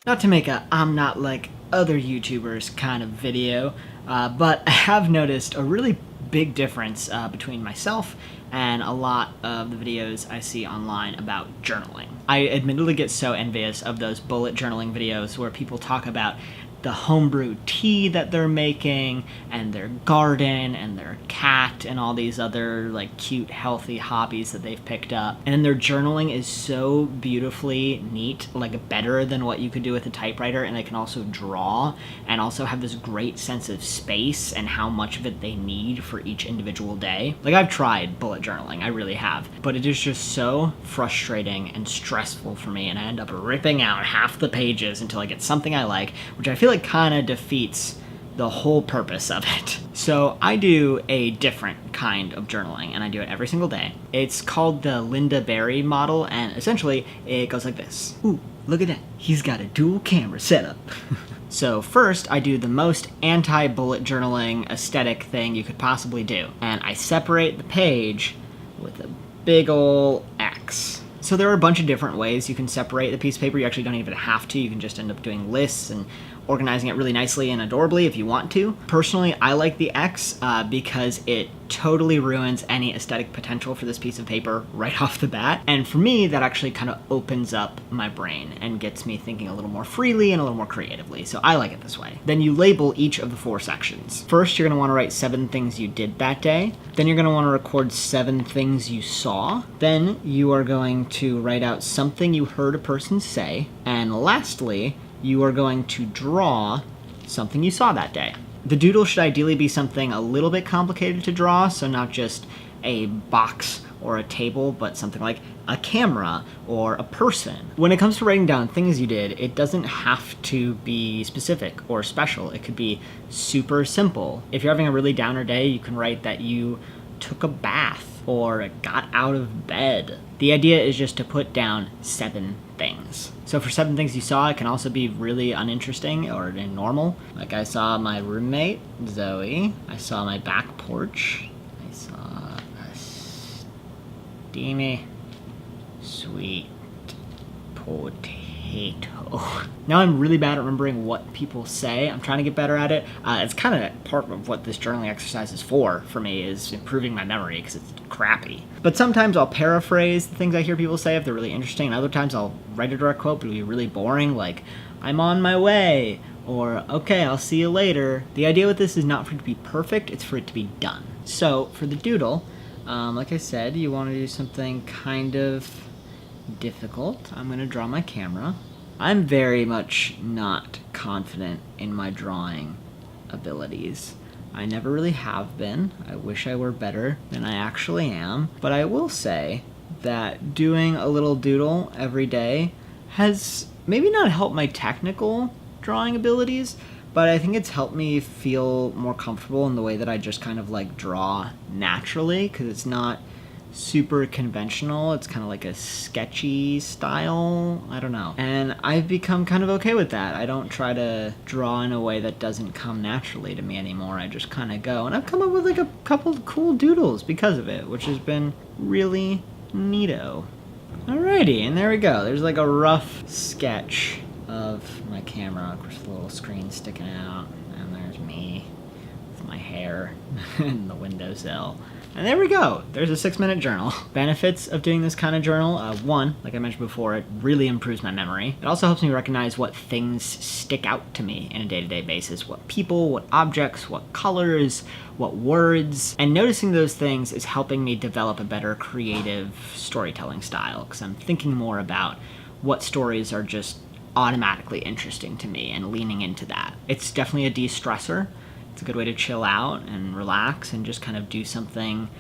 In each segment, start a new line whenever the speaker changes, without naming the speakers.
Not to make a I'm not like other YouTubers kind of video, but I have noticed a really big difference between myself and a lot of the videos I see online about journaling. I admittedly get so envious of those bullet journaling videos where people talk about the homebrew tea that they're making and their garden and their cat and all these other like cute healthy hobbies that they've picked up, and their journaling is so beautifully neat, like better than what you could do with a typewriter, and they can also draw and also have this great sense of space and how much of it they need for each individual day. Like, I've tried bullet journaling, I really have, but it is just so frustrating and stressful for me, and I end up ripping out half the pages until I get something I like, which I feel like kind of defeats the whole purpose of it. So I do a different kind of journaling, and I do it every single day. It's called the LYNDA model, and essentially it goes like this. Ooh, look at that. He's got a dual camera setup. So first, I do the most anti-bullet journaling aesthetic thing you could possibly do, and I separate the page with a big ol' X. So there are a bunch of different ways you can separate the piece of paper. You actually don't even have to. You can just end up doing lists and organizing it really nicely and adorably if you want to. Personally, I like the X because it totally ruins any aesthetic potential for this piece of paper right off the bat. And for me, that actually kind of opens up my brain and gets me thinking a little more freely and a little more creatively. So I like it this way. Then you label each of the 4 sections. First, you're gonna wanna write 7 things you did that day. Then you're gonna wanna record 7 things you saw. Then you are going to write out something you heard a person say. And lastly, you are going to draw something you saw that day. The doodle should ideally be something a little bit complicated to draw, so not just a box or a table, but something like a camera or a person. When it comes to writing down things you did, it doesn't have to be specific or special. It could be super simple. If you're having a really downer day, you can write that you took a bath or got out of bed. The idea is just to put down 7 things. So for 7 things you saw, it can also be really uninteresting or normal. Like, I saw my roommate, Zoe. I saw my back porch. I saw a steamy, sweet potato. Now I'm really bad at remembering what people say. I'm trying to get better at it. It's kind of part of what this journaling exercise is for me, is improving my memory because it's crappy. But sometimes I'll paraphrase the things I hear people say if they're really interesting, and other times I'll write a direct quote, but it'll be really boring, like, I'm on my way, or okay, I'll see you later. The idea with this is not for it to be perfect, it's for it to be done. So for the doodle, like I said, you want to do something kind of difficult. I'm going to draw my camera. I'm very much not confident in my drawing abilities. I never really have been. I wish I were better than I actually am. But I will say that doing a little doodle every day has maybe not helped my technical drawing abilities, but I think it's helped me feel more comfortable in the way that I just kind of like draw naturally, because it's not super conventional. It's kind of like a sketchy style. I don't know. And I've become kind of okay with that. I don't try to draw in a way that doesn't come naturally to me anymore. I just kind of go. And I've come up with like a couple of cool doodles because of it, which has been really neato. Alrighty, and there we go. There's like a rough sketch of my camera. Of course, the little screen sticking out. And there's me with my hair in the windowsill. And there we go. There's a 6-minute journal. Benefits of doing this kind of journal. 1, like I mentioned before, it really improves my memory. It also helps me recognize what things stick out to me in a day-to-day basis. What people, what objects, what colors, what words. And noticing those things is helping me develop a better creative storytelling style, because I'm thinking more about what stories are just automatically interesting to me and leaning into that. It's definitely a de-stressor. It's a good way to chill out and relax and just kind of do something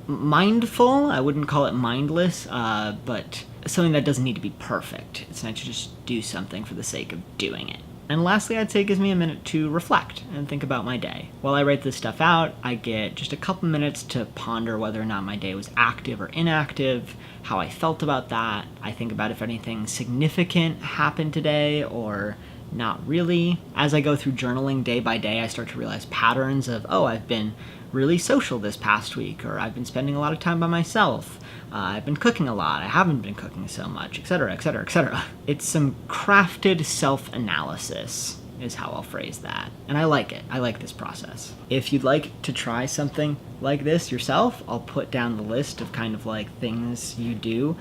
mindful. I wouldn't call it mindless, but something that doesn't need to be perfect. It's nice to just do something for the sake of doing it. And lastly, I'd say it gives me a minute to reflect and think about my day. While I write this stuff out, I get just a couple minutes to ponder whether or not my day was active or inactive, how I felt about that. I think about if anything significant happened today or not really. As I go through journaling day by day, I start to realize patterns of, oh, I've been really social this past week, or I've been spending a lot of time by myself, I've been cooking a lot, I haven't been cooking so much, etc., etc., etc. It's some crafted self-analysis is how I'll phrase that. And I like it. I like this process. If you'd like to try something like this yourself, I'll put down the list of kind of like things you do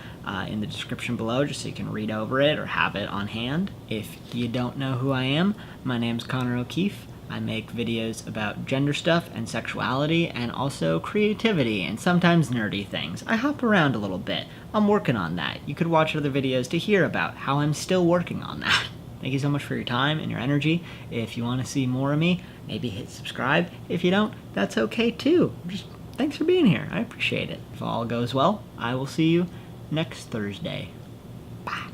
in the description below, just so you can read over it or have it on hand. If you don't know who I am, my name's Connor O'Keefe. I make videos about gender stuff and sexuality and also creativity and sometimes nerdy things. I hop around a little bit. I'm working on that. You could watch other videos to hear about how I'm still working on that. Thank you so much for your time and your energy. If you want to see more of me, maybe hit subscribe. If you don't, that's okay too. Just thanks for being here. I appreciate it. If all goes well, I will see you next Thursday. Bye.